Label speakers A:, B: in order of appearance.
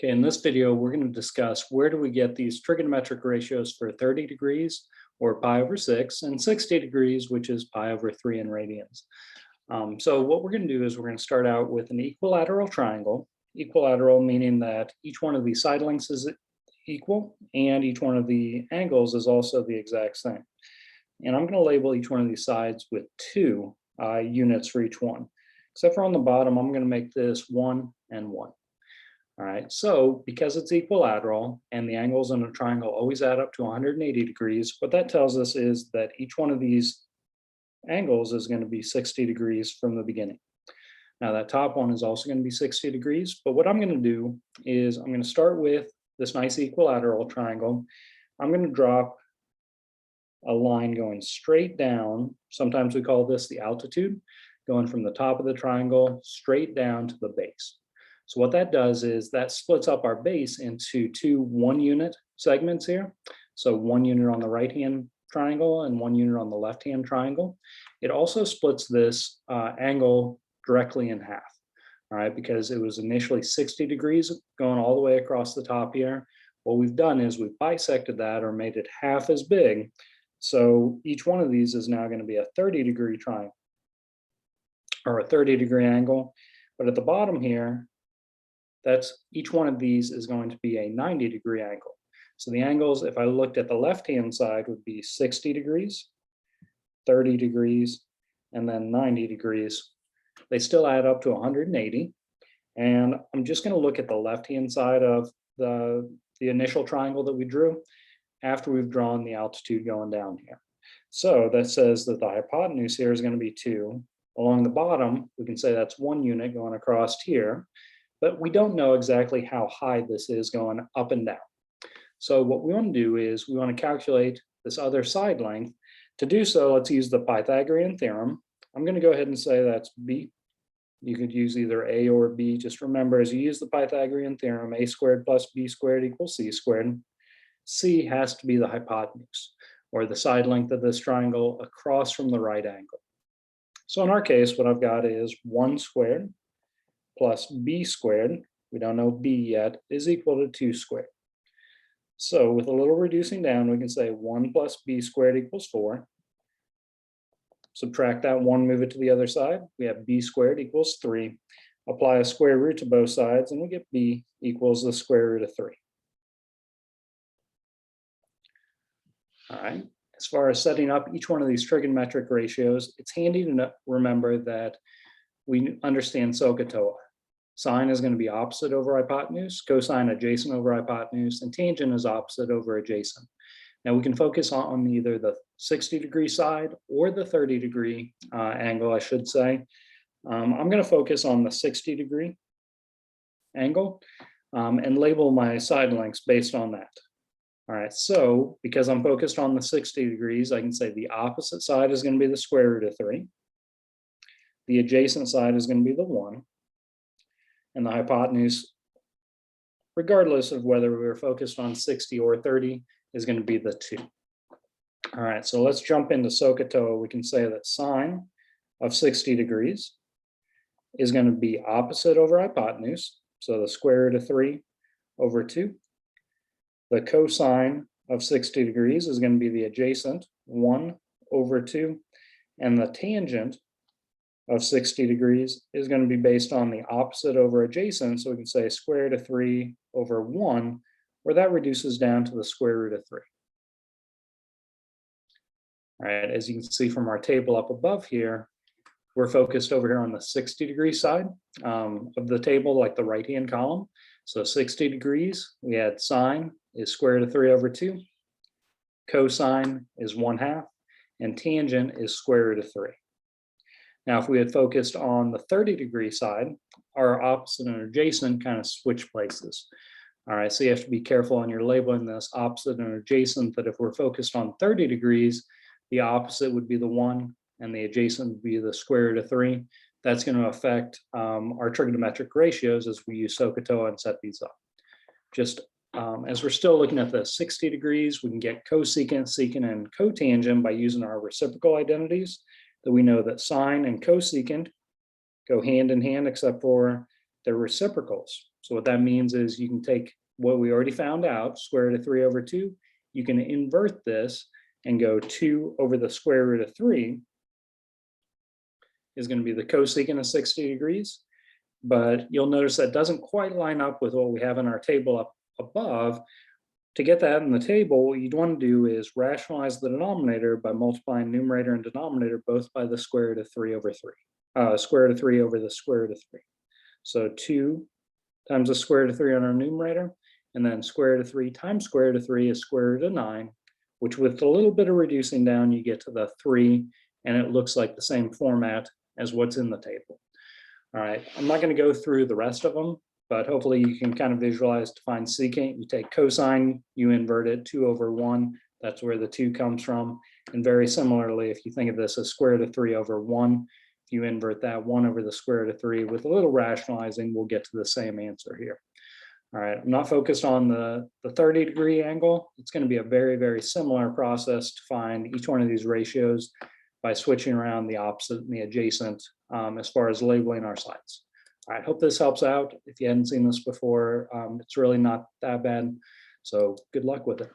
A: Okay, in this video, we're going to discuss where do we get these trigonometric ratios for 30 degrees or pi over 6 and 60 degrees, which is pi over 3 in radians. So what we're going to do is we're going to start out with an equilateral triangle. Equilateral meaning that each one of these side lengths is equal and each one of the angles is also the exact same. And I'm going to label each one of these sides with 2 units for each one. Except for on the bottom, I'm going to make this 1 and 1. All right, so because it's equilateral and the angles in a triangle always add up to 180 degrees, what that tells us is that each one of these angles is going to be 60 degrees from the beginning. Now that top one is also going to be 60 degrees, but what I'm going to do is I'm going to start with this nice equilateral triangle. I'm going to drop a line going straight down. Sometimes we call this the altitude, going from the top of the triangle straight down to the base. So what that does is that splits up our base into 2 1-unit segments here. So 1 unit on the right-hand triangle and 1 unit on the left-hand triangle. It also splits this angle directly in half, all right, because it was initially 60 degrees going all the way across the top here. What we've done is we've bisected that or made it half as big. So each one of these is now going to be a 30-degree triangle or a 30-degree angle. But at the bottom here, that's each one of these is going to be a 90-degree angle. So the angles, if I looked at the left-hand side, would be 60 degrees, 30 degrees, and then 90 degrees. They still add up to 180. And I'm just going to look at the left-hand side of the initial triangle that we drew after we've drawn the altitude going down here. So that says that the hypotenuse here is going to be 2. Along the bottom, we can say that's 1 unit going across here. But we don't know exactly how high this is going up and down. So what we want to do is we want to calculate this other side length. To do so, let's use the Pythagorean Theorem. I'm going to go ahead and say that's b. You could use either a or b. Just remember, as you use the Pythagorean Theorem, a squared plus b squared equals c squared. C has to be the hypotenuse, or the side length of this triangle across from the right angle. So in our case, what I've got is 1 squared plus b squared, we don't know b yet, is equal to 2 squared. So with a little reducing down, we can say 1 plus b squared equals 4. Subtract that 1, move it to the other side. We have b squared equals 3. Apply a square root to both sides, and we get b equals the square root of 3. All right. As far as setting up each one of these trigonometric ratios, it's handy to remember that we understand SohCahToa. Sine is going to be opposite over hypotenuse, cosine adjacent over hypotenuse, and tangent is opposite over adjacent. Now we can focus on either the 60-degree side or the 30-degree angle, I should say. I'm going to focus on the 60-degree angle and label my side lengths based on that. All right, so because I'm focused on the 60 degrees, I can say the opposite side is going to be the square root of 3. The adjacent side is going to be the 1. And the hypotenuse, regardless of whether we were focused on 60 or 30, is going to be the 2. All right, so let's jump into SohCahToa. We can say that sine of 60 degrees is going to be opposite over hypotenuse, so the square root of 3 over 2. The cosine of 60 degrees is going to be the adjacent, 1 over 2. And the tangent of 60 degrees is going to be based on the opposite over adjacent, so we can say square root of 3 over 1, where that reduces down to the square root of 3. All right, as you can see from our table up above here, we're focused over here on the 60-degree side of the table, like the right-hand column. So 60 degrees, we had sine is square root of 3 over 2, cosine is 1/2, and tangent is square root of 3. Now, if we had focused on the 30-degree side, our opposite and adjacent kind of switch places. All right, so you have to be careful when you're labeling this opposite and adjacent, that if we're focused on 30 degrees, the opposite would be the 1 and the adjacent would be the square root of 3. That's going to affect our trigonometric ratios as we use SohCahToa and set these up. Just as we're still looking at the 60 degrees, we can get cosecant, secant, and cotangent by using our reciprocal identities. That we know that sine and cosecant go hand in hand except for their reciprocals. So what that means is you can take what we already found out, square root of 3 over 2, you can invert this and go 2 over the square root of 3 is going to be the cosecant of 60 degrees. But you'll notice that doesn't quite line up with what we have in our table up above. To get that in the table, what you'd want to do is rationalize the denominator by multiplying numerator and denominator both by the square root of 3 over 3. Square root of 3 over the square root of 3. So 2 times the square root of 3 on our numerator, and then square root of 3 times square root of 3 is square root of 9, which with a little bit of reducing down, you get to the 3, and it looks like the same format as what's in the table. All right, I'm not going to go through the rest of them, but hopefully you can kind of visualize to find secant. You take cosine, you invert it 2 over 1. That's where the 2 comes from. And very similarly, if you think of this as square root of 3 over 1, if you invert that 1 over the square root of 3, with a little rationalizing, we'll get to the same answer here. All right, I'm not focused on the 30-degree angle. It's going to be a very, very similar process to find each one of these ratios by switching around the opposite and the adjacent as far as labeling our sides. All right, hope this helps out. If you hadn't seen this before, it's really not that bad. So good luck with it.